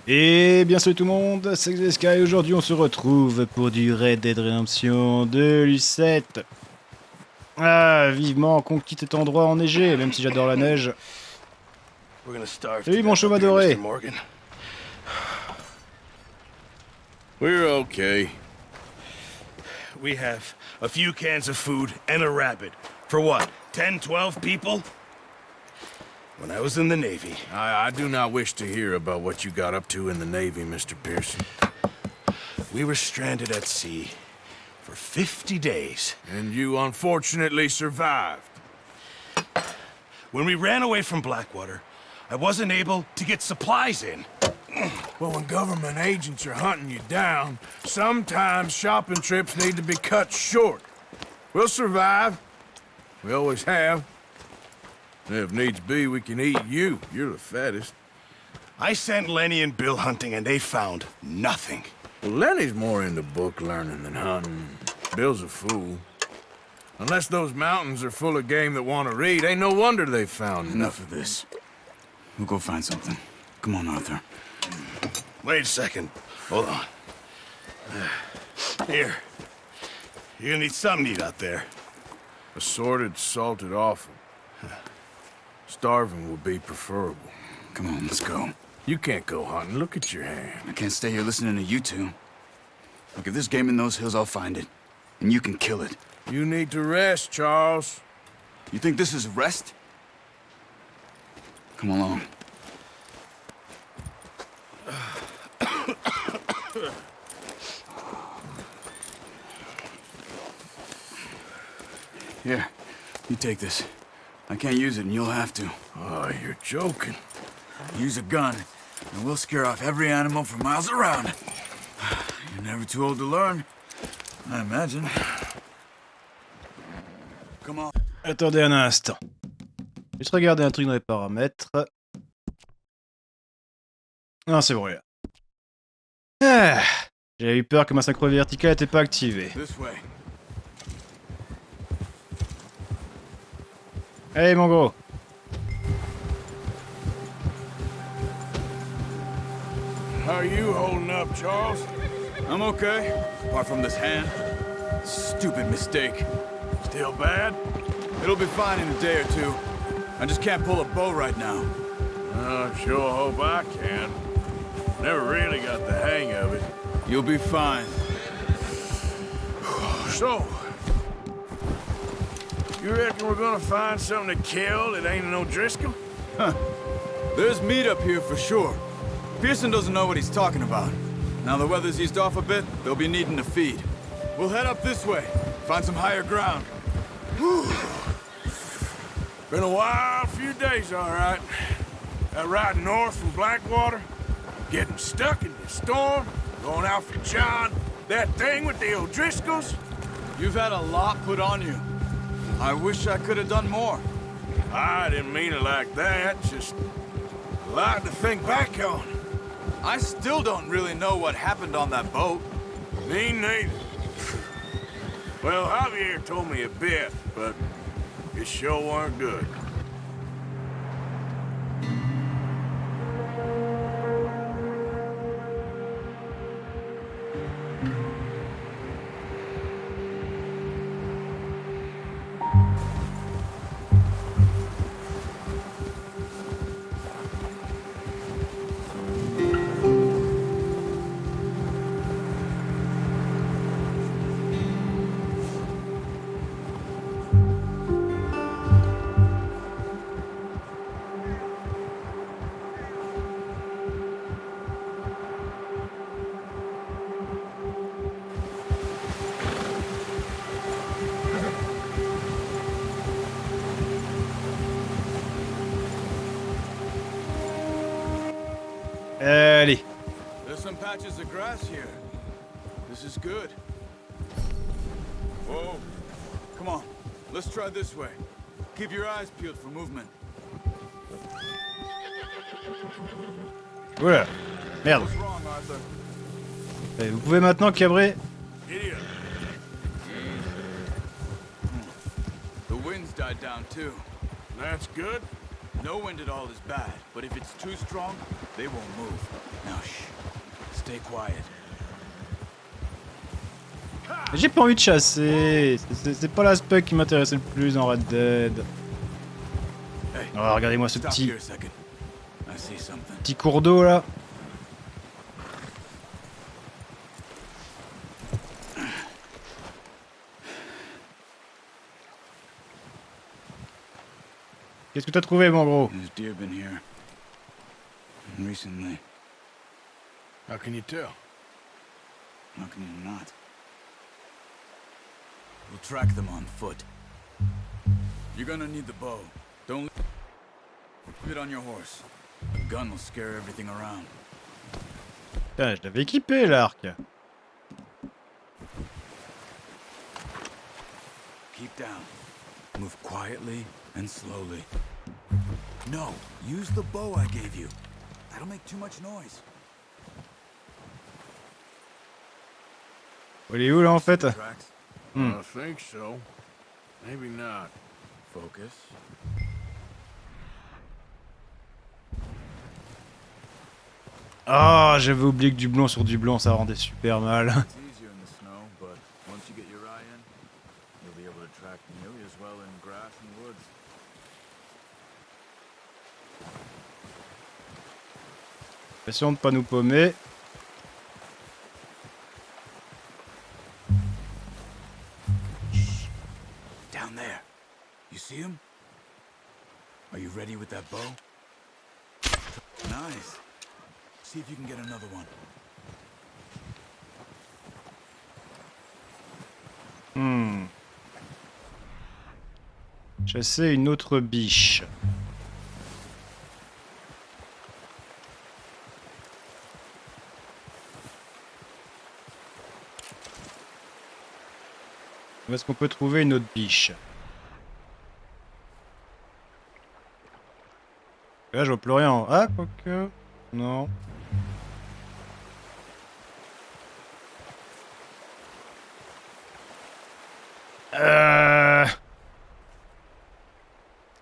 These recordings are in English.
Et bien salut tout le monde, c'est Xesca et aujourd'hui on se retrouve pour du Red Dead Redemption de l'U7. Ah, vivement qu'on quitte cet endroit enneigé, même si j'adore la neige. Salut mon chauve adoré. We're okay. We have a few cans of food and a rabbit. For what, 10, 12 people? When I was in the Navy... I do not wish to hear about what you got up to in the Navy, Mr. Pearson. We were stranded at sea for 50 days. And you unfortunately survived. When we ran away from Blackwater, I wasn't able to get supplies in. Well, when government agents are hunting you down, sometimes shopping trips need to be cut short. We'll survive. We always have. If needs be, we can eat you. You're the fattest. I sent Lenny and Bill hunting and they found nothing. Well, Lenny's more into book learning than hunting. Bill's a fool. Unless those mountains are full of game that want to read, ain't no wonder they found Enough of this. We'll go find something. Come on, Arthur. Wait a second. Hold on. Here. You're gonna need something to eat out there. Assorted, salted offal. Starving will be preferable. Come on, let's go. You can't go hunting. Look at your hand. I can't stay here listening to you two. Look, if there's game in those hills, I'll find it. And you can kill it. You need to rest, Charles. You think this is rest? Come along. Here, you take this. I can't use it, and you'll have to. Oh, you're joking. Use a gun, and we'll scare off every animal for miles around. You're never too old to learn, I imagine. Come on. Attendez un instant. Juste regarder un truc dans les paramètres. Non, c'est bon, là. Ah, j'avais eu peur que ma synchro verticale n'était pas activée. This way. Hey mon gros. How are you holding up, Charles? I'm okay, apart from this hand. Stupid mistake. Still bad? It'll be fine in a day or two. I just can't pull a bow right now. I sure hope I can. Never really got the hang of it. You'll be fine. So, you reckon we're gonna find something to kill that ain't no Driscoll? Huh. There's meat up here for sure. Pearson doesn't know what he's talking about. Now the weather's eased off a bit, they'll be needing to feed. We'll head up this way, find some higher ground. Whew. Been a wild few days, all right. That ride north from Blackwater, getting stuck in the storm, going out for John, that thing with the O'Driscolls. You've had a lot put on you. I wish I could have done more. I didn't mean it like that, just a lot to think back on. I still don't really know what happened on that boat. Me neither. Well, Javier told me a bit, but it sure weren't good. Allez. There's some patches of grass here. This is good. Whoa. Come on, let's try this way. Keep your eyes peeled for movement. Voilà. Merde. What's wrong, Arthur? Et vous pouvez maintenant cabrer. Idiot. The wind's died down too. That's good. No wind at all is bad, but if it's too strong, they won't move. Now, shh. Stay quiet. J'ai pas envie de chasser. C'est pas l'aspect qui m'intéressait le plus dans Red Dead. Hey, Oh, regardez-moi ce stop petit here a second. I see something. petit cours d'eau là. Qu'est-ce que t'as trouvé, mon gros? There's deer been here recently. How can you tell? How can you not? We'll track them on foot. You're gonna need the bow. Don't leave it on your horse. The gun will scare everything around. Putain, je l'avais équipé l'arc. Keep down. Move quietly and slowly. No, use the bow I gave you. That'll make too much noise. Il est où là en fait? Tracks. I think so. Maybe not. Focus. Ah, j'avais oublié que du blanc sur du blanc ça rendait super mal. It's easier in the snow, but once you get your eye in, you'll be able to track nearly as well in grass and woods. Attention de pas nous paumer. Down there. You see him? Are you ready with that bow? Nice. See if you can get another one. Chasser une autre biche. Où est-ce qu'on peut trouver une autre biche? Là, je vois plus rien. Ah, quoique... Non.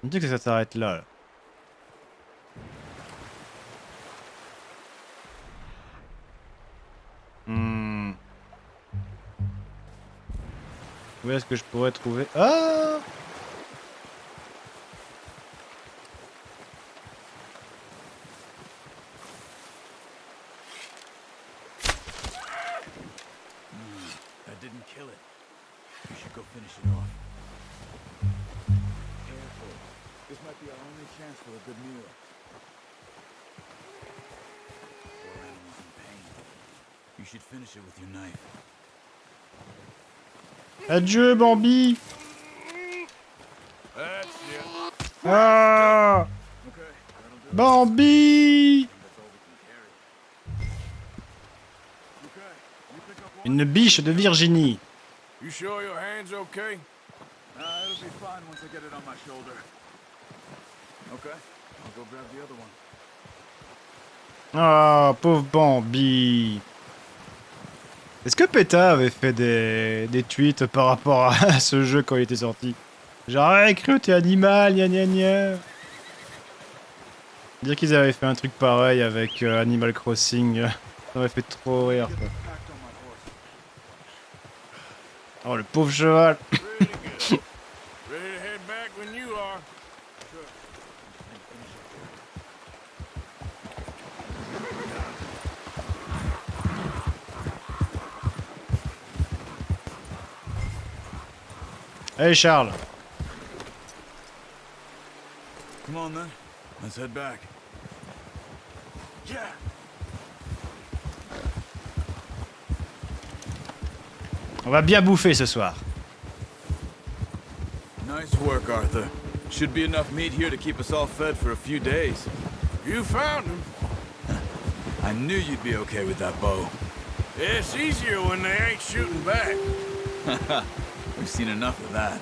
On me dit que ça s'arrête là. Où est-ce que je pourrais trouver... Ah! That didn't kill it. You should go finish it off. Careful. This might be our only chance for a good meal. Poor animal's in pain. You should finish it with your knife. Adieu, Bambi! That's it. Ah! Okay, that'll do. Bambi! That's all we can carry. Okay, you pick up one. Une biche de Virginie. You sure your hand's okay? It'll be fine once I get it on my shoulder. Okay, I'll go grab the other one. Ah, pauvre Bambi. Est-ce que PETA avait fait des tweets par rapport à ce jeu quand il était sorti? Genre, hey, Creux, t'es animal, gna gna gna. Dire qu'ils avaient fait un truc pareil avec Animal Crossing, ça m'avait fait trop rire, quoi. Oh, le pauvre cheval. Pretty good. Ready to head back when you are. Hey, Charles. Come on then, let's head back. Yeah. On va bien bouffer ce soir. Nice work, Arthur. Should be enough meat here to keep us all fed for a few days. You found him. I knew you'd be okay with that bow. It's easier when they ain't shooting back. We've seen enough of that.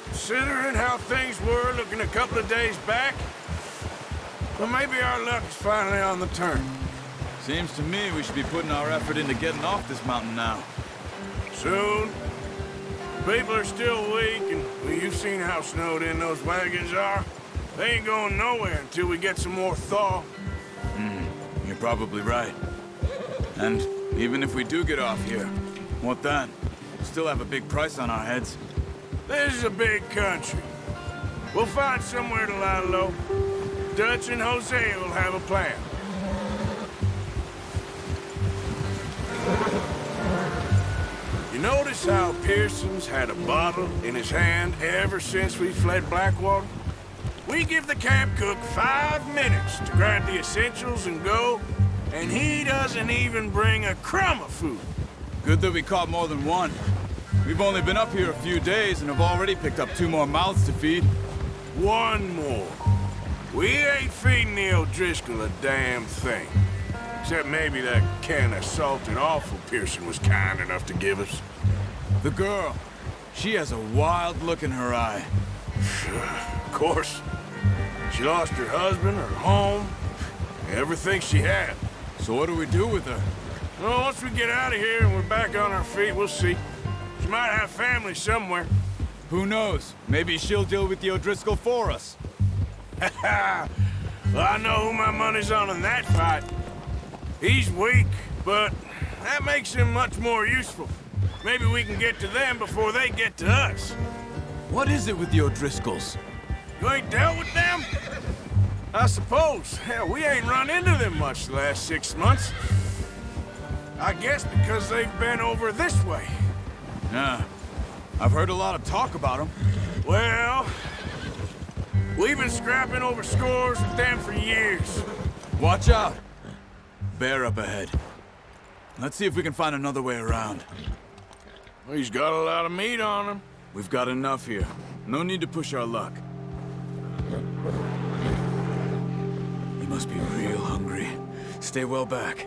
Considering how things were looking a couple of days back, well, maybe our luck is finally on the turn. Seems to me we should be putting our effort into getting off this mountain now. Soon. People are still weak, and well, you've seen how snowed in those wagons are. They ain't going nowhere until we get some more thaw. You're probably right. And even if we do get off here, what then? We'll still have a big price on our heads. This is a big country. We'll find somewhere to lie low. Dutch and Jose will have a plan. You notice how Pearson's had a bottle in his hand ever since we fled Blackwater? We give the camp cook 5 minutes to grab the essentials and go, and he doesn't even bring a crumb of food. Good that we caught more than one. We've only been up here a few days and have already picked up 2 more mouths to feed. 1 more. We ain't feeding the O'Driscoll a damn thing. Except maybe that can of salted offal Pearson was kind enough to give us. The girl, she has a wild look in her eye. Of course. She lost her husband, her home, everything she had. So what do we do with her? Well, once we get out of here and we're back on our feet, we'll see. She might have family somewhere. Who knows? Maybe she'll deal with the O'Driscoll for us. Well, I know who my money's on in that fight. He's weak, but that makes him much more useful. Maybe we can get to them before they get to us. What is it with the O'Driscolls? You ain't dealt with them? I suppose. Hell, we ain't run into them much the last 6 months. I guess because they've been over this way. Yeah. I've heard a lot of talk about them. Well, we've been scrapping over scores with them for years. Watch out. Bear up ahead. Let's see if we can find another way around. Well, he's got a lot of meat on him. We've got enough here. No need to push our luck. He must be real hungry. Stay well back.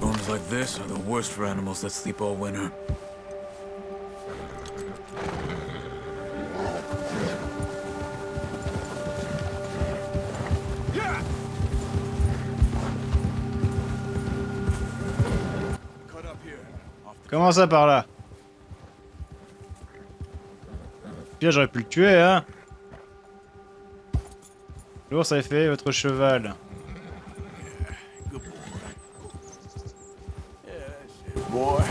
Bones like this are the worst for animals that sleep all winter. Comment ça par là? Bien, j'aurais pu le tuer, hein? L'ours a fait votre cheval. Good boy. Yeah, that's it, boy.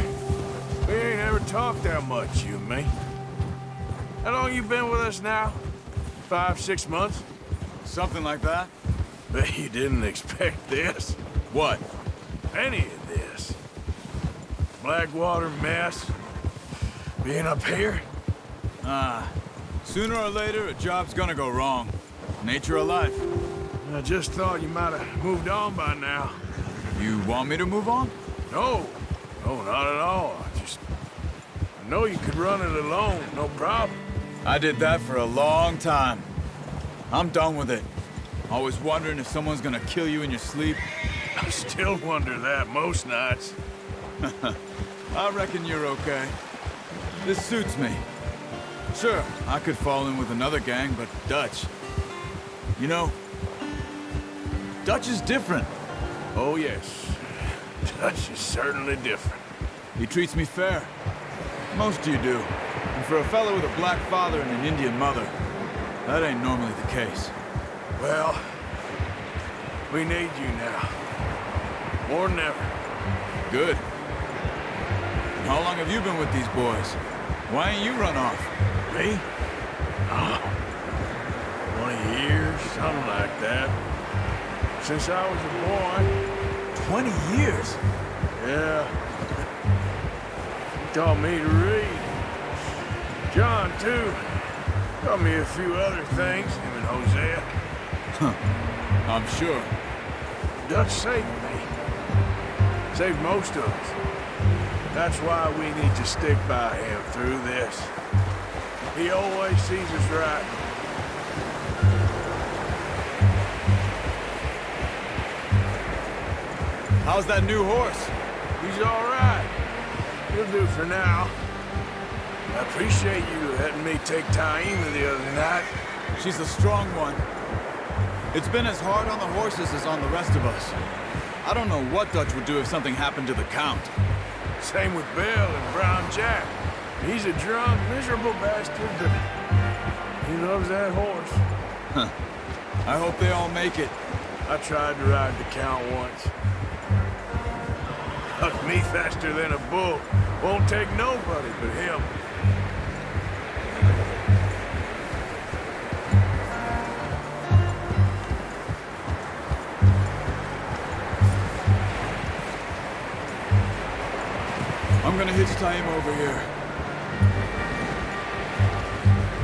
We ain't ever talked that much, you and me. How long you been with us now? 5, 6 months? Something like that? Bet you didn't expect this. What? Any of this. Blackwater mess. Being up here? Sooner or later, a job's gonna go wrong. Nature of life. I just thought you might have moved on by now. You want me to move on? No. No, not at all. I know you could run it alone, no problem. I did that for a long time. I'm done with it. Always wondering if someone's gonna kill you in your sleep. I still wonder that most nights. I reckon you're okay. This suits me. Sure, I could fall in with another gang, but Dutch... You know, Dutch is different. Oh, yes. Dutch is certainly different. He treats me fair. Most of you do. And for a fellow with a black father and an Indian mother, that ain't normally the case. Well, we need you now. More than ever. Good. And how long have you been with these boys? Why ain't you run off? Me? 20 years, something like that. Since I was a boy. 20 years? Yeah. He taught me to read. John, too. Taught me a few other things, him and Hosea. I'm sure. Dutch saved me. Saved most of us. That's why we need to stick by him through this. He always sees us right. How's that new horse? He's all right. He'll do for now. I appreciate you letting me take Aime the other night. She's a strong one. It's been as hard on the horses as on the rest of us. I don't know what Dutch would do if something happened to the Count. Same with Bill and Brown Jack. He's a drunk, miserable bastard that He loves that horse. I hope they all make it. I tried to ride the Count once. Hucked me faster than a bull. Won't take nobody but him. I'm gonna hitch Aime over here.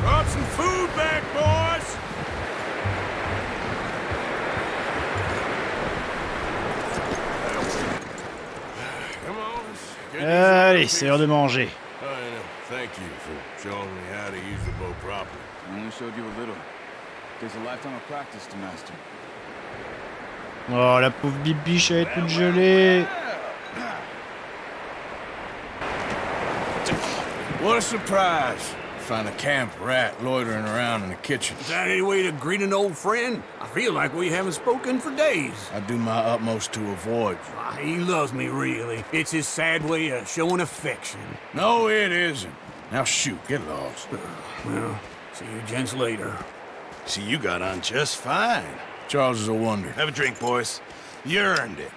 Brought some food back, boys! Come on, let's get these Allez, little c'est l'heure de manger. pieces. Thank you for showing me how to use the bow properly. I only showed you a little. There's a lifetime of practice to master. Oh, la pauvre bibiche, elle est toute gelée. What a surprise. Find a camp rat loitering around in the kitchen. Is that any way to greet an old friend? I feel like we haven't spoken for days. I do my utmost to avoid you. Ah, he loves me, really. It's his sad way of showing affection. No, it isn't. Now shoot, get lost. Well, see you gents later. See, you got on just fine. Charles is a wonder. Have a drink, boys. You earned it.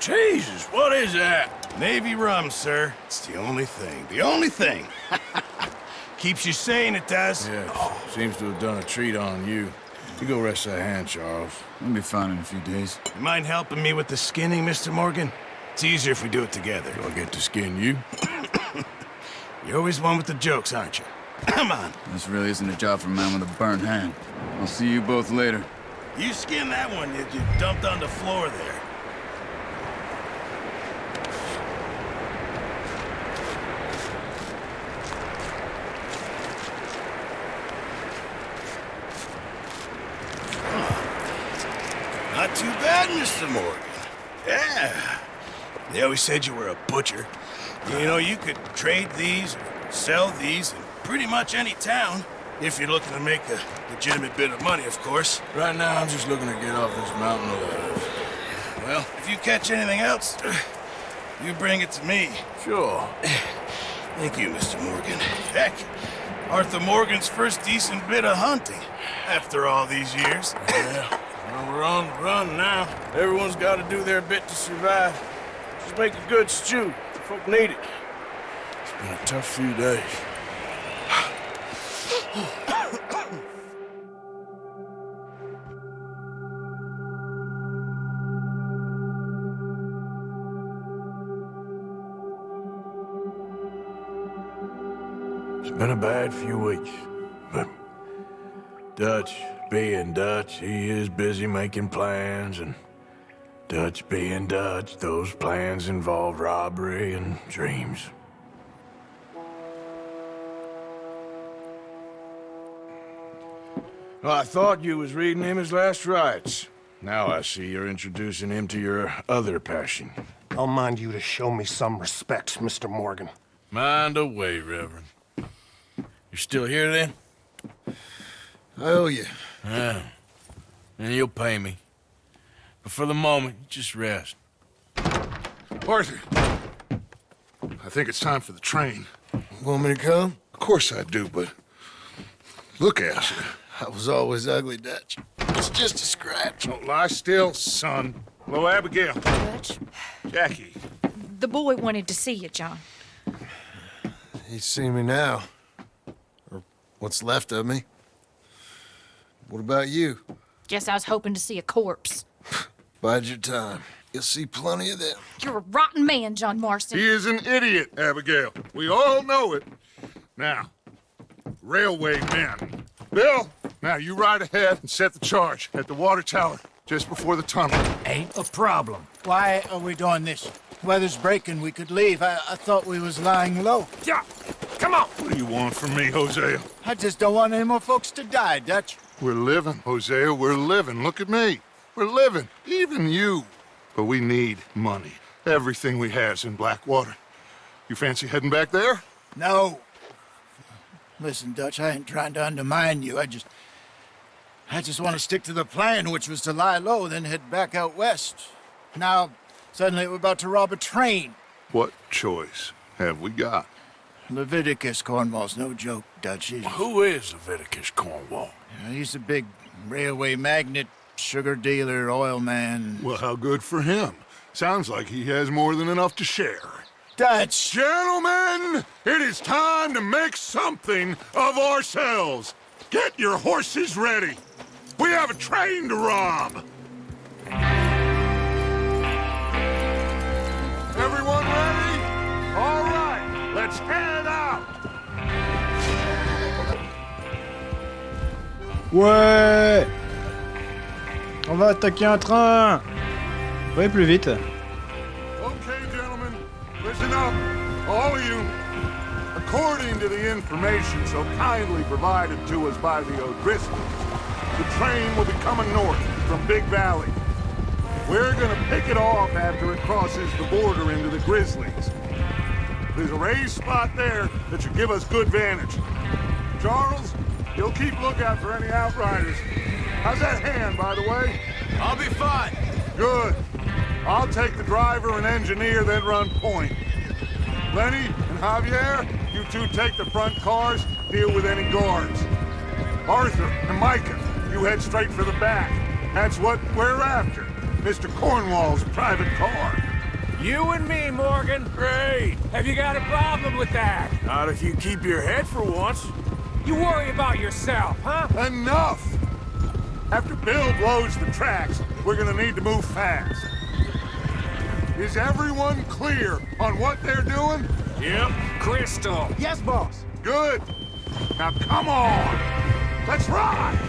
Jesus, what is that? Navy rum, sir. It's the only thing. The only thing. Keeps you sane, it does. Yes, seems to have done a treat on you. You go rest that hand, Charles. We'll be fine in a few days. You mind helping me with the skinning, Mr. Morgan? It's easier if we do it together. Do I get to skin you? You're always one with the jokes, aren't you? Come on. This really isn't a job for a man with a burnt hand. I'll see you both later. You skin that one you dumped on the floor there. Not too bad, Mr. Morgan. Yeah. They always said you were a butcher. You know, you could trade these, or sell these in pretty much any town, if you're looking to make a legitimate bit of money, of course. Right now, I'm just looking to get off this mountain alive. Well, if you catch anything else, you bring it to me. Sure. Thank you, Mr. Morgan. Heck, Arthur Morgan's first decent bit of hunting, after all these years. Yeah. Well, we're on the run now. Everyone's got to do their bit to survive. Just make a good stew. Folk need it. It's been a tough few days. It's been a bad few weeks, but Dutch being Dutch, he is busy making plans, and Dutch being Dutch, those plans involve robbery and dreams. Well, I thought you was reading him his last rites. Now I see you're introducing him to your other passion. I'll mind you to show me some respect, Mr. Morgan. Mind away, Reverend. You're still here, then? I owe you. Yeah. And you'll pay me. But for the moment, just rest. Arthur, I think it's time for the train. Want me to come? Of course I do, but look at you. I was always ugly, Dutch. It's just a scratch. Don't lie still, son. Hello, Abigail. Dutch, Jackie. the boy wanted to see you, John. He's seen me now. Or what's left of me. What about you? Guess I was hoping to see a corpse. Bide your time. You'll see plenty of them. You're a rotten man, John Marston. He is an idiot, Abigail. We all know it. Now, railway men. Bill, now you ride ahead and set the charge at the water tower just before the tunnel. Ain't a problem. Why are we doing this? Weather's breaking, we could leave. I thought we was lying low. Yeah, come on. What do you want from me, Hosea? I just don't want any more folks to die, Dutch. We're living, Hosea, we're living. Look at me. We're living, even you. But we need money. Everything we has in Blackwater. You fancy heading back there? No. Listen, Dutch, I ain't trying to undermine you. I just want to stick to the plan, which was to lie low, then head back out west. Now, suddenly we're about to rob a train. What choice have we got? Leviticus Cornwall's no joke, Dutch. Who is Leviticus Cornwall? He's a big railway magnate, sugar dealer, oil man. Well, how good for him. Sounds like he has more than enough to share. Dutch! Gentlemen, it is time to make something of ourselves. Get your horses ready. We have a train to rob. Everyone ready? All right, let's head out. Ouais! On va attaquer un train! Ouais, plus vite. Okay, gentlemen, listen up, all of you. According to the information so kindly provided to us by the O'Driscolls, the train will be coming north from Big Valley. We're gonna pick it off after it crosses the border into the Grizzlies. There's a raised spot there that should give us good vantage. Charles, you'll keep lookout for any outriders. How's that hand, by the way? I'll be fine. Good. I'll take the driver and engineer, then run point. Lenny and Javier, you two take the front cars, deal with any guards. Arthur and Micah, you head straight for the back. That's what we're after. Mr. Cornwall's private car. You and me, Morgan. Great. Have you got a problem with that? Not if you keep your head for once. You worry about yourself, huh? Enough! After Bill blows the tracks, we're gonna need to move fast. Is everyone clear on what they're doing? Yep. Crystal. Yes, boss. Good. Now come on! Let's ride!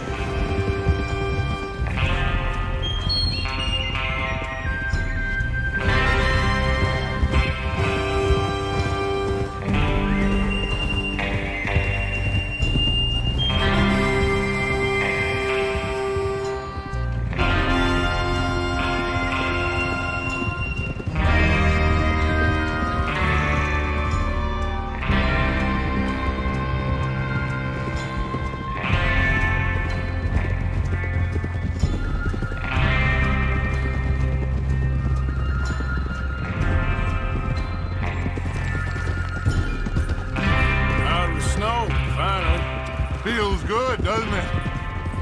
Feels good, doesn't it?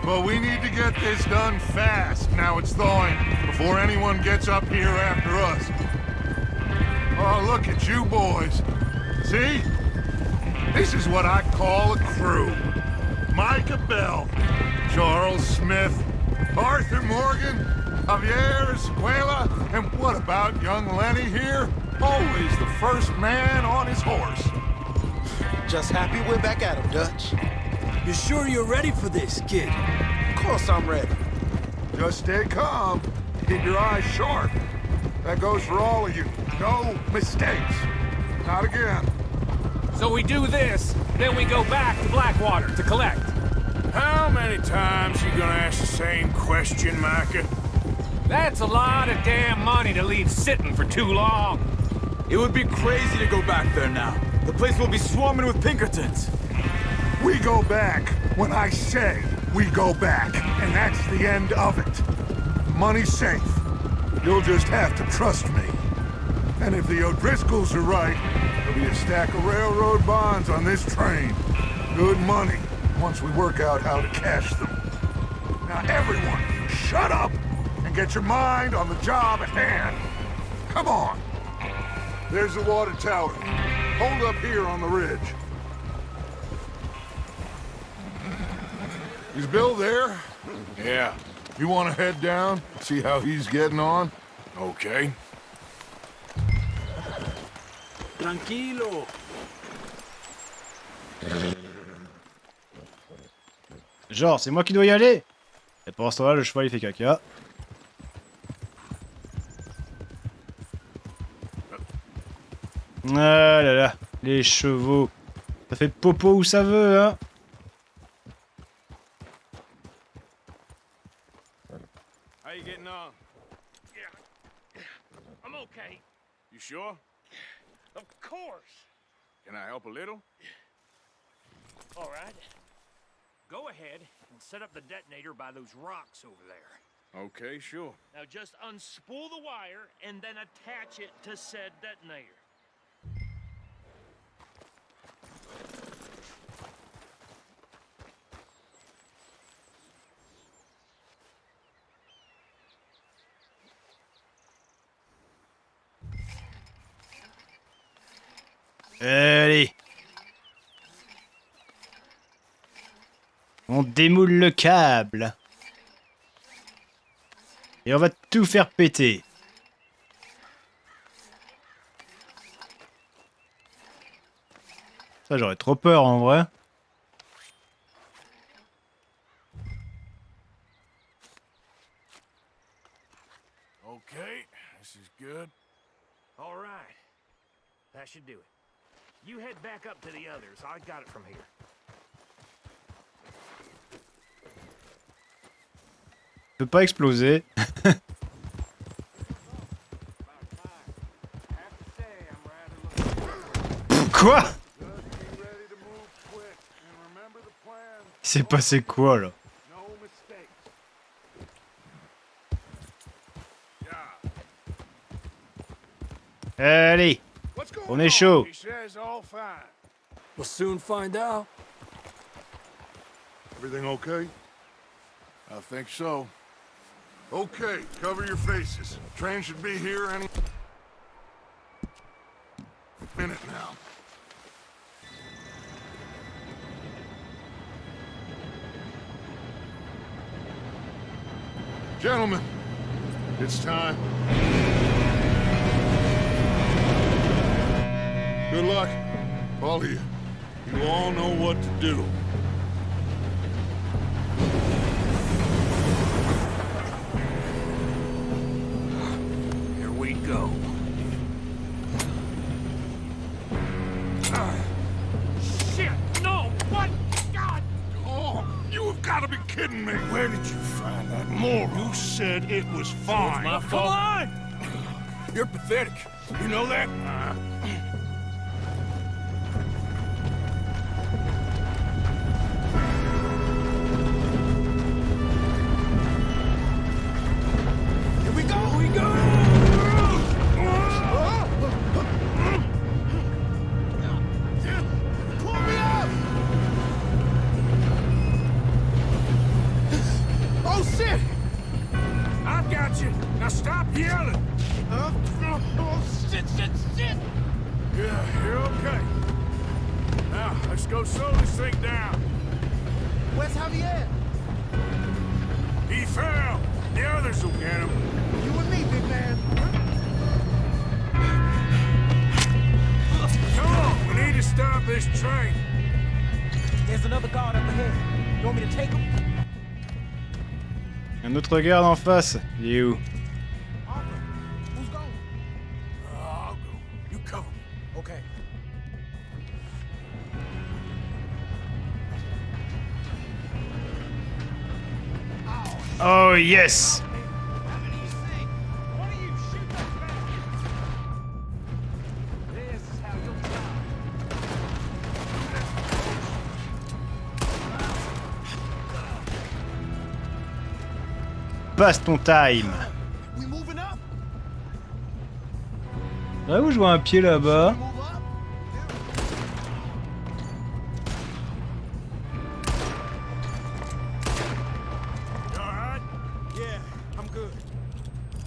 But we need to get this done fast, now it's thawing, before anyone gets up here after us. Oh, look at you boys. See? This is what I call a crew. Micah Bell, Charles Smith, Arthur Morgan, Javier Escuela, and what about young Lenny here? Always the first man on his horse. Just happy we're back at him, Dutch. You sure you're ready for this, kid? Of course I'm ready. Just stay calm. Keep your eyes sharp. That goes for all of you. No mistakes. Not again. So we do this, then we go back to Blackwater to collect. How many times you gonna ask the same question, Micah? That's a lot of damn money to leave sitting for too long. It would be crazy to go back there now. The place will be swarming with Pinkertons. We go back when I say we go back, and that's the end of it. Money's safe. You'll just have to trust me. And if the O'Driscolls are right, there'll be a stack of railroad bonds on this train. Good money, once we work out how to cash them. Now everyone, shut up and get your mind on the job at hand. Come on. There's the water tower. Hold up here on the ridge. Is Bill there? Yeah. You want to head down, see how he's getting on? Okay. Tranquilo. Genre, c'est moi qui dois y aller? Et pendant ce temps-là, le cheval il fait caca. Ah là là, les chevaux. Ça fait popo où ça veut, hein? How you getting on? Yeah, I'm okay. You sure? Of course. Can I help a little? All right. Go ahead and set up the detonator by those rocks over there. Okay, sure. Now just unspool the wire and then attach it to said detonator. Allez. On démoule le câble. Et on va tout faire péter. Ça, j'aurais trop peur en vrai. Okay, this is good. All right. That should do it. You head back up to the others. I got it from here. Peut pas exploser. Quoi? Il s'est passé quoi là? Allez, on est chaud. We'll soon find out. Everything okay? I think so. Okay, cover your faces. Train should be here any minute now. Gentlemen, it's time. Good luck, all of you. You all know what to do. Here we go. Shit! No! What? God! Oh, you have got to be kidding me! Where did you find that moron? You said it was fine. It's my fault. Come on! You're pathetic. You know that? Here we go! Here we go! Pull me up! Oh, shit! I got you. Now stop yelling. Oh, shit, shit, shit! Yeah, you're okay. Now, let's go slow this thing down. Where's Javier? He fell. The others will get him. You and me, big man. Come on, we need to stop this train. There's another guard up ahead. You want me to take him? Un autre garde en face. Il est où? Arthur, who's going? I'll go. You cover me. Okay. Oh yes! This is how you'll die. Passe ton time. We moving up? Ouais, où je vois un pied là-bas. Move up? You all right? Yeah, I'm good.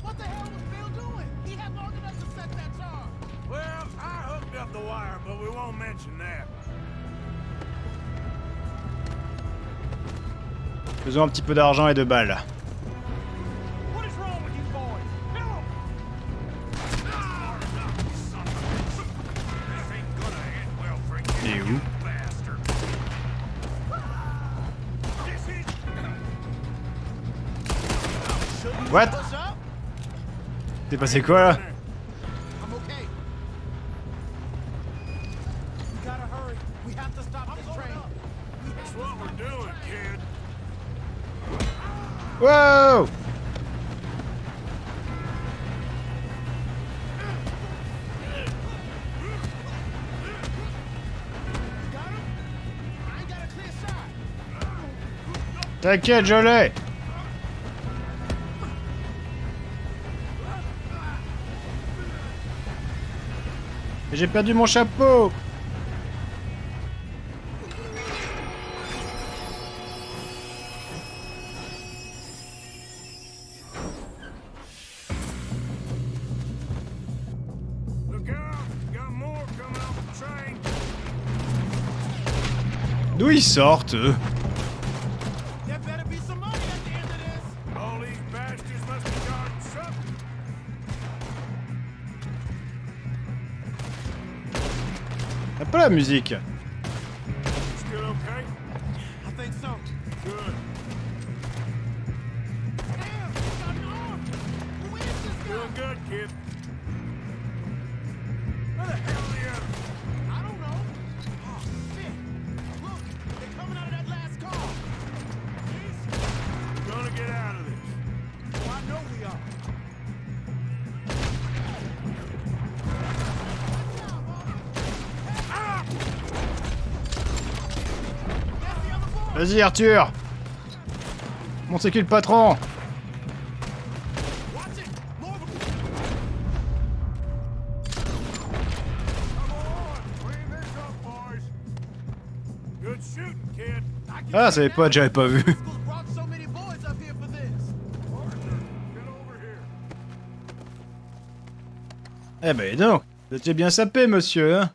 What the hell was Bill doing? He had long enough to set that charge. Well, I hooked up the wire, but we won't mention that. Faisons un petit peu d'argent et de balles. What is wrong with you boys? Kill him! This ain't gonna end well for you, Et où? you bastard. This is... What? What's up? T'es passé quoi là? I'm okay. We gotta hurry. We have to stop this train. That's what we're doing, kid. Wow! Got him? I ain't got a clear shot. T'inquiète, je l'ai! J'ai perdu mon chapeau! Look out! Got more coming up. D'où ils sortent, eux? Y'a pas la musique. Vas-y Arthur! Bon, c'est qui le patron? Ah, ça pas, j'avais pas vu. Eh ben non, vous étiez bien sapé, monsieur, hein?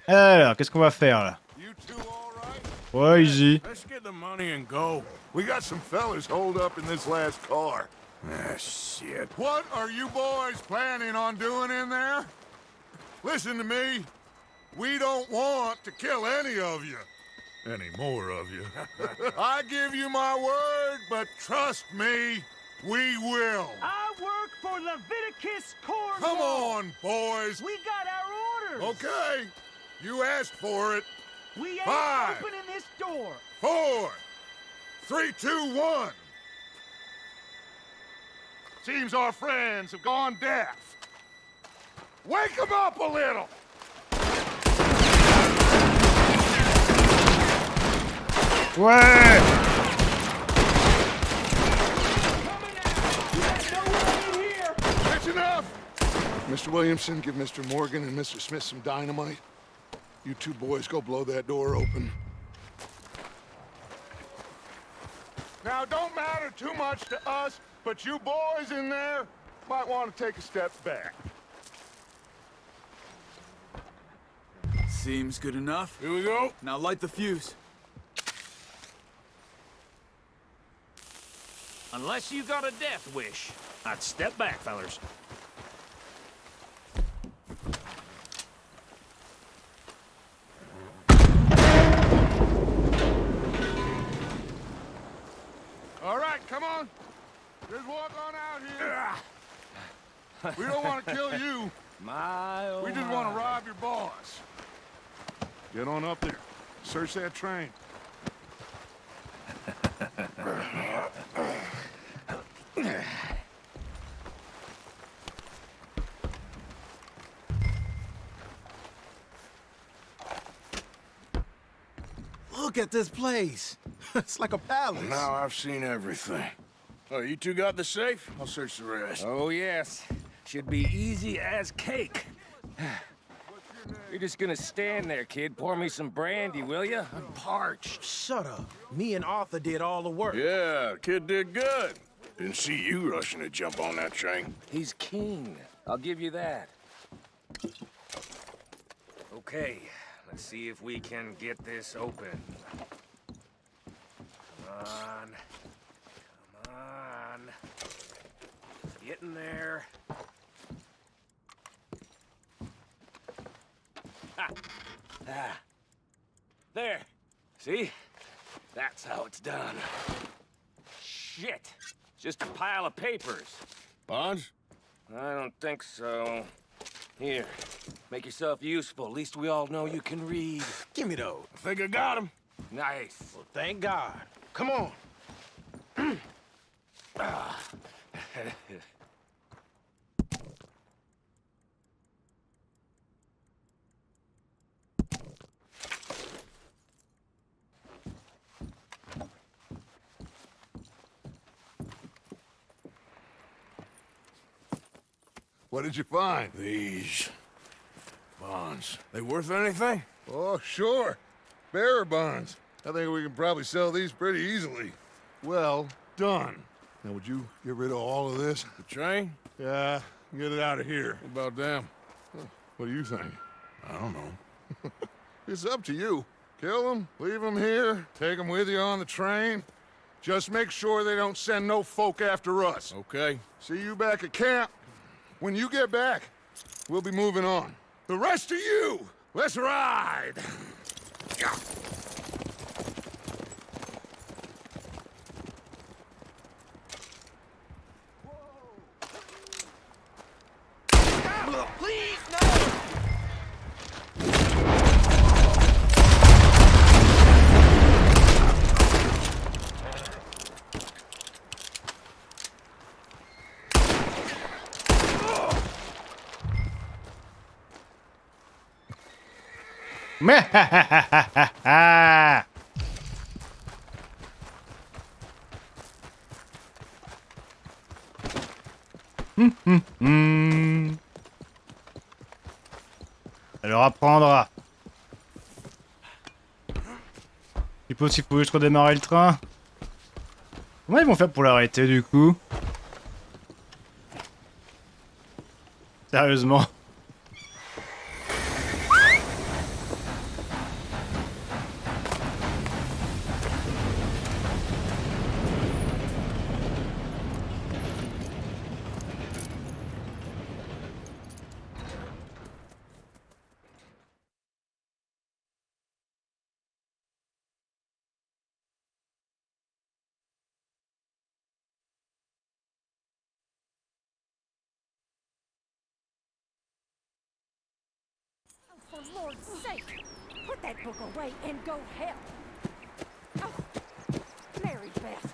Alors, qu'est-ce qu'on va faire là? Ouais, easy. Let's get the money and go. We got some fellas holed up in this last car. Ah, shit. What are you boys planning on doing in there? Listen to me. We don't want to kill any of you. Any more of you? I give you my word, but trust me, we will. I work for Leviticus Corps. Come on, boys. We got our orders. Okay. You asked for it. We ain't 5, opening this door. 4, 3, 2, 1. Seems our friends have gone deaf. Wake them up a little. Ouais! That's enough. Mr. Williamson, give Mr. Morgan and Mr. Smith some dynamite. You two boys go blow that door open. Now, don't matter too much to us, but you boys in there might want to take a step back. Seems good enough. Here we go. Now light the fuse. Unless you got a death wish, I'd step back, fellers. All right, come on. Just walk on out here. We don't want to kill you. We just want to rob your boss. Get on up there. Search that train. Look at this place. It's like a palace. Now I've seen everything. Oh, you two got the safe? I'll search the rest. Oh, yes. Should be easy as cake. You're just gonna stand there, kid. Pour me some brandy, will you? I'm parched. Shut up. Me and Arthur did all the work. Yeah, kid did good. Didn't see you rushing to jump on that train. He's keen. I'll give you that. Okay, let's see if we can get this open. Come on. Come on. Get in there. Ha! Ah. There. See? That's how it's done. Shit. Just a pile of papers. Bonds? I don't think so. Here. Make yourself useful. At least we all know you can read. Give me those. I think I got him. Nice. Well, thank God. Come on. What did you find? These bonds. They worth anything? Oh, sure. Bearer bonds. I think we can probably sell these pretty easily. Well done. Now, would you get rid of all of this? The train? Yeah, get it out of here. What about them? What do you think? I don't know. It's up to you. Kill them, leave them here, take them with you on the train. Just make sure they don't send no folk after us. Okay. See you back at camp. When you get back, we'll be moving on. The rest of you, let's ride! Please, no! Ça leur apprendra. Il faut s'il faut juste redémarrer le train. Comment ils vont faire pour l'arrêter du coup? Sérieusement. For Lord's sake, put that book away and go help. Oh, Mary Beth.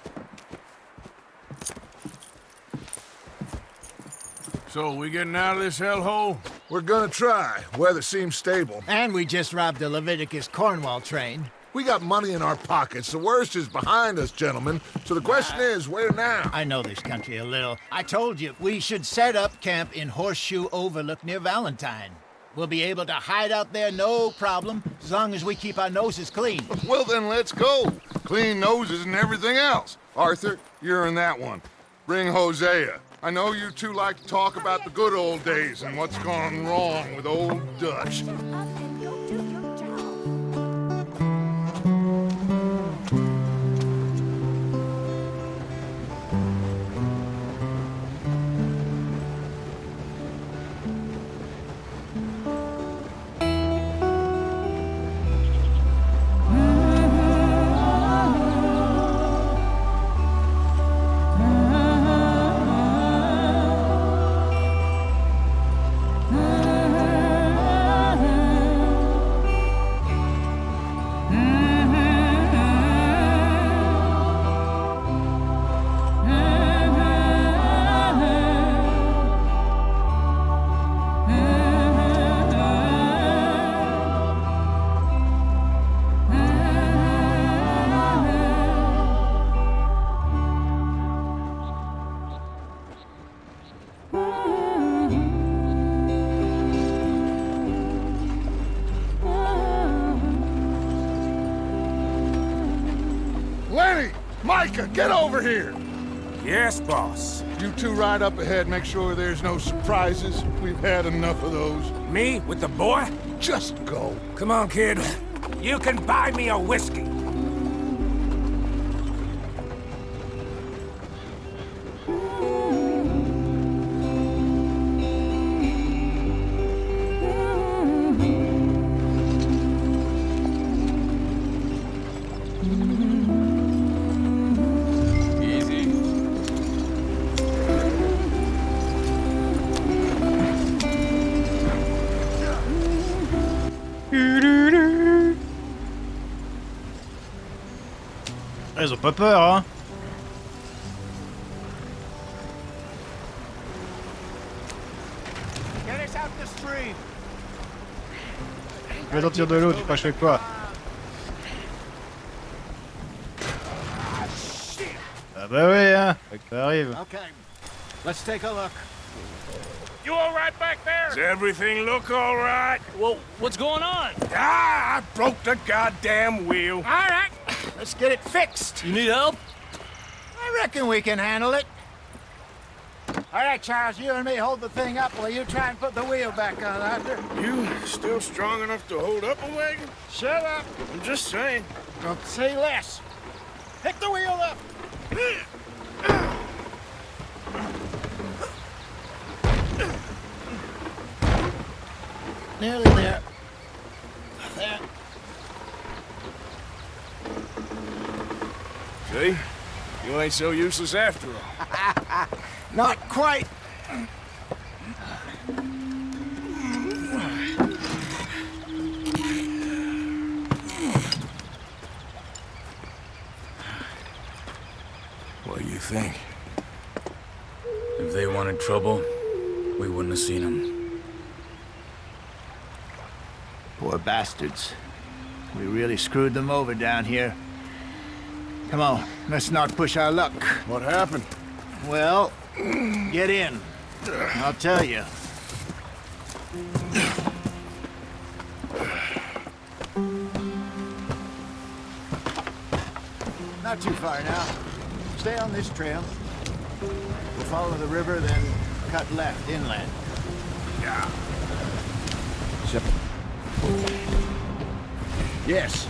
So, we getting out of this hellhole? We're gonna try. Weather seems stable. And we just robbed the Leviticus Cornwall train. We got money in our pockets. The worst is behind us, gentlemen. So the question is, where now? I know this country a little. I told you, we should set up camp in Horseshoe Overlook near Valentine. We'll be able to hide out there, no problem, as long as we keep our noses clean. Well, then let's go. Clean noses and everything else. Arthur, you're in that one. Bring Hosea. I know you two like to talk about the good old days and what's gone wrong with old Dutch. Up and go do your job. Lenny! Micah, get over here! Yes, boss. You two ride up ahead, make sure there's no surprises. We've had enough of those. Me with the boy? Just go. Come on, kid. You can buy me a whiskey. Ils ont pas peur, hein. Tu vas sortir de l'eau, tu crois que je fais quoi? Ah bah oui, hein, ça arrive. Okay, let's take a look. You all right back there? Does everything look all right? Well, what's going on? Ah, I broke the goddamn wheel. All right, let's get it fixed. You need help? I I reckon we can handle it. All right, Charles, you and me hold the thing up while you try and put the wheel back on, Arthur. You still strong enough to hold up a wagon? Shut up. I'm just saying. Don't say less. Pick the wheel up. Nearly there. There. See? You ain't so useless after all. Not quite. What do you think? If they wanted trouble, we wouldn't have seen them. Poor bastards. We really screwed them over down here. Come on, let's not push our luck. What happened? Well, get in. I'll tell you. Not too far now. Stay on this trail. We'll follow the river, then cut left inland. Yeah. Yes.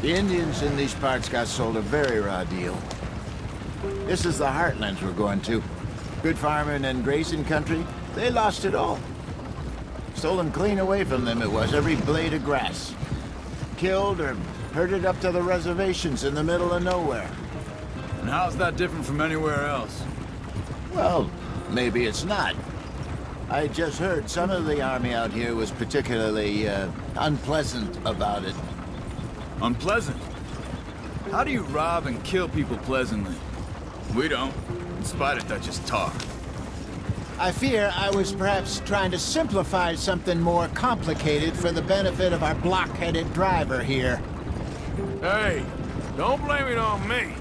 The Indians in these parts got sold a very raw deal. This is the heartlands we're going to. Good farming and grazing country, they lost it all. Stolen clean away from them it was, every blade of grass. Killed or herded up to the reservations in the middle of nowhere. And how's that different from anywhere else? Well, maybe it's not. I just heard some of the army out here was particularly, unpleasant about it. Unpleasant? How do you rob and kill people pleasantly? We don't, in spite of Dutch's talk. I fear I was perhaps trying to simplify something more complicated for the benefit of our block-headed driver here. Hey, don't blame it on me.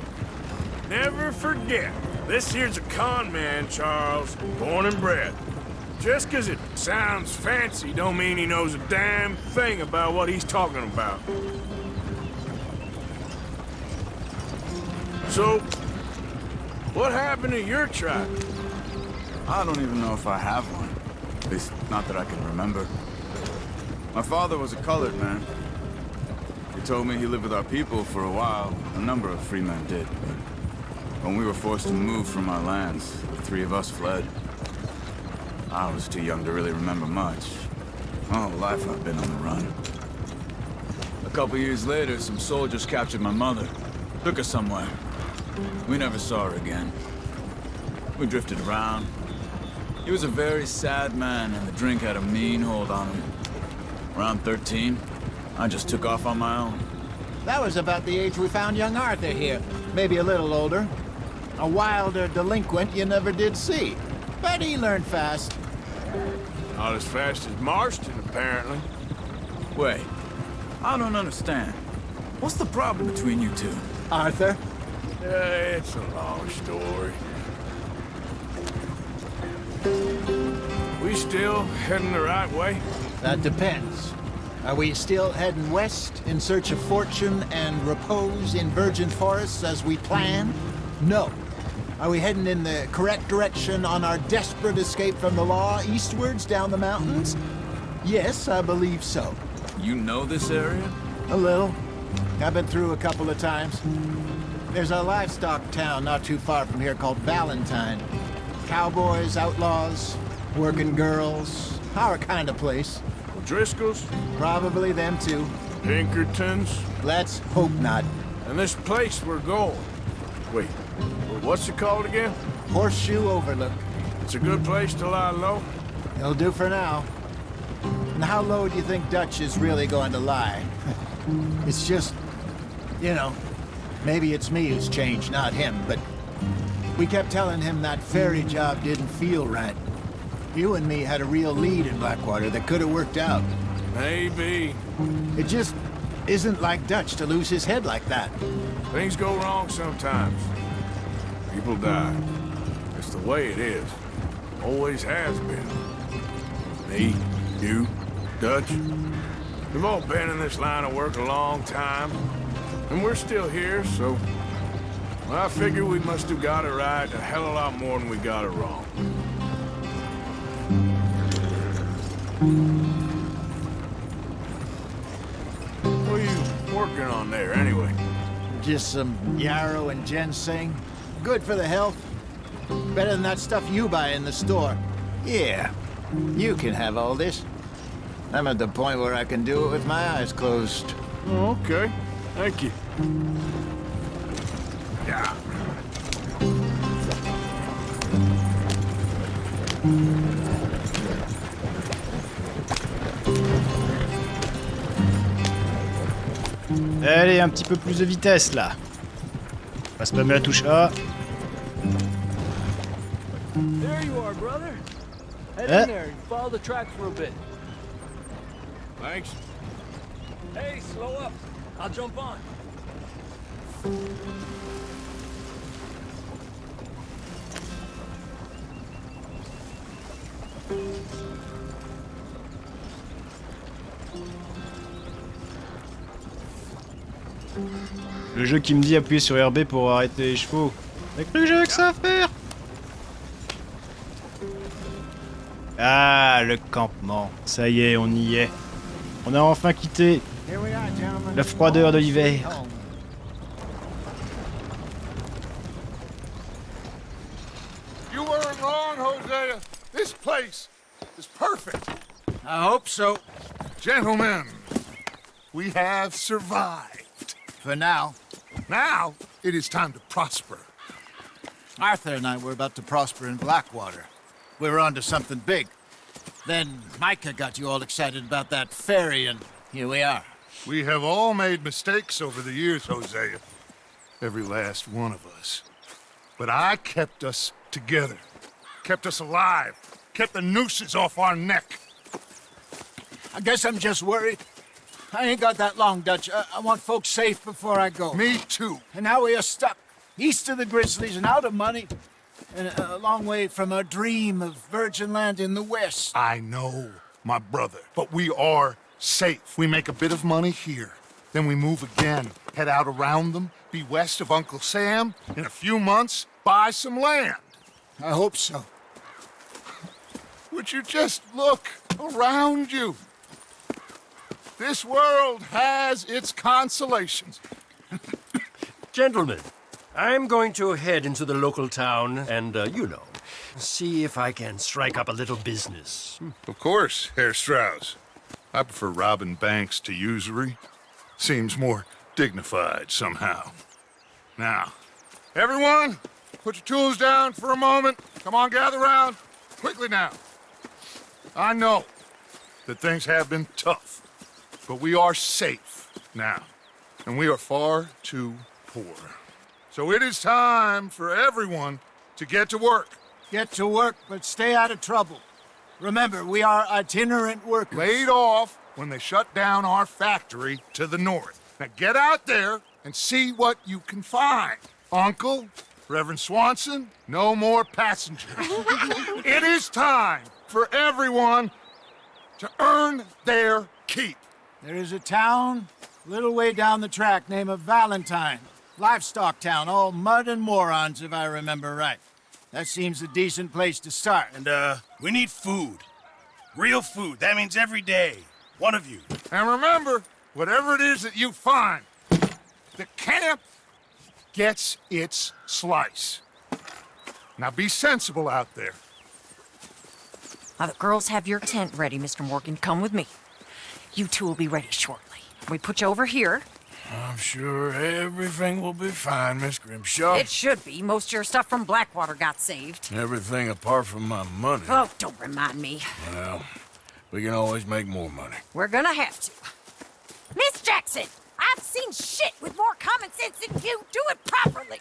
Never forget, this here's a con man, Charles, born and bred. Just 'cause it sounds fancy don't mean he knows a damn thing about what he's talking about. So, what happened to your tribe? I don't even know if I have one. At least, not that I can remember. My father was a colored man. He told me he lived with our people for a while. A number of free men did. But when we were forced to move from our lands, the three of us fled. I was too young to really remember much. My whole life I've been on the run. A couple years later, some soldiers captured my mother. Took her somewhere. We never saw her again. We drifted around. He was a very sad man, and the drink had a mean hold on him. Around 13, I just took off on my own. That was about the age we found young Arthur here. Maybe a little older. A wilder delinquent you never did see. But he learned fast. Not as fast as Marston, apparently. Wait, I don't understand. What's the problem between you two? Arthur? It's a long story. We still heading the right way? That depends. Are we still heading west in search of fortune and repose in virgin forests as we planned? No. Are we heading in the correct direction on our desperate escape from the law eastwards down the mountains? Yes, I believe so. You know this area? A little. I've been through a couple of times. There's a livestock town not too far from here called Valentine. Cowboys, outlaws, working girls, our kind of place. Driscoll's? Probably them too. Pinkertons? Let's hope not. And this place we're going. Wait, what's it called again? Horseshoe Overlook. It's a good place to lie low? It'll do for now. And how low do you think Dutch is really going to lie? It's just, you know, maybe it's me who's changed, not him, but we kept telling him that ferry job didn't feel right. You and me had a real lead in Blackwater that could have worked out. Maybe. It just isn't like Dutch to lose his head like that. Things go wrong sometimes. People die. It's the way it is. Always has been. Me, you, Dutch. We've all been in this line of work a long time. And we're still here, so... Well, I figure we must have got it right a hell of a lot more than we got it wrong. What are you working on there, anyway? Just some yarrow and ginseng. Good for the health. Better than that stuff you buy in the store. Yeah, you can have all this. I'm at the point where I can do it with my eyes closed. Oh, okay. Thank you. Yeah. Allez, un petit peu plus de vitesse là. On va spammer la touche A. There you are, brother. Head in there and follow the tracks for a bit. Thanks. Hey, slow up. I'll jump on. Le jeu qui me dit appuyer sur RB pour arrêter les chevaux. T'as cru que j'avais que ça à faire? Ah, le campement. Ça y est, on y est. On a enfin quitté la froideur de l'hiver. You weren't wrong, Hosea. This place is perfect. I hope so. Gentlemen, we have survived. For now. Now, it is time to prosper. Arthur and I were about to prosper in Blackwater. We were onto something big. Then Micah got you all excited about that ferry, and here we are. We have all made mistakes over the years, Hosea. Every last one of us. But I kept us together. Kept us alive. Kept the nooses off our neck. I guess I'm just worried. I ain't got that long, Dutch. I want folks safe before I go. Me too. And now we are stuck. East of the Grizzlies and out of money. And a long way from our dream of virgin land in the west. I know, my brother. But we are safe. We make a bit of money here. Then we move again. Head out around them. Be west of Uncle Sam. In a few months, buy some land. I hope so. Would you just look around you? This world has its consolations. Gentlemen, I'm going to head into the local town and, you know, see if I can strike up a little business. Of course, Herr Strauss. I prefer robbing banks to usury. Seems more dignified somehow. Now, everyone, put your tools down for a moment. Come on, gather round. Quickly now. I know that things have been tough, but we are safe now, and we are far too poor. So it is time for everyone to get to work. Get to work, but stay out of trouble. Remember, we are itinerant workers. Laid off when they shut down our factory to the north. Now get out there and see what you can find. Uncle, Reverend Swanson, no more passengers. It is time for everyone to earn their keep. There is a town a little way down the track named Valentine. Livestock town, all mud and morons, if I remember right. That seems a decent place to start. And, we need food. Real food. That means every day. One of you. And remember, whatever it is that you find, the camp gets its slice. Now be sensible out there. Now the girls have your tent ready, Mr. Morgan. Come with me. You two will be ready shortly. We put you over here. I'm sure everything will be fine, Miss Grimshaw. It should be. Most of your stuff from Blackwater got saved. Everything apart from my money. Oh, don't remind me. Well, we can always make more money. We're gonna have to. Miss Jackson, I've seen shit with more common sense than you. Do it properly.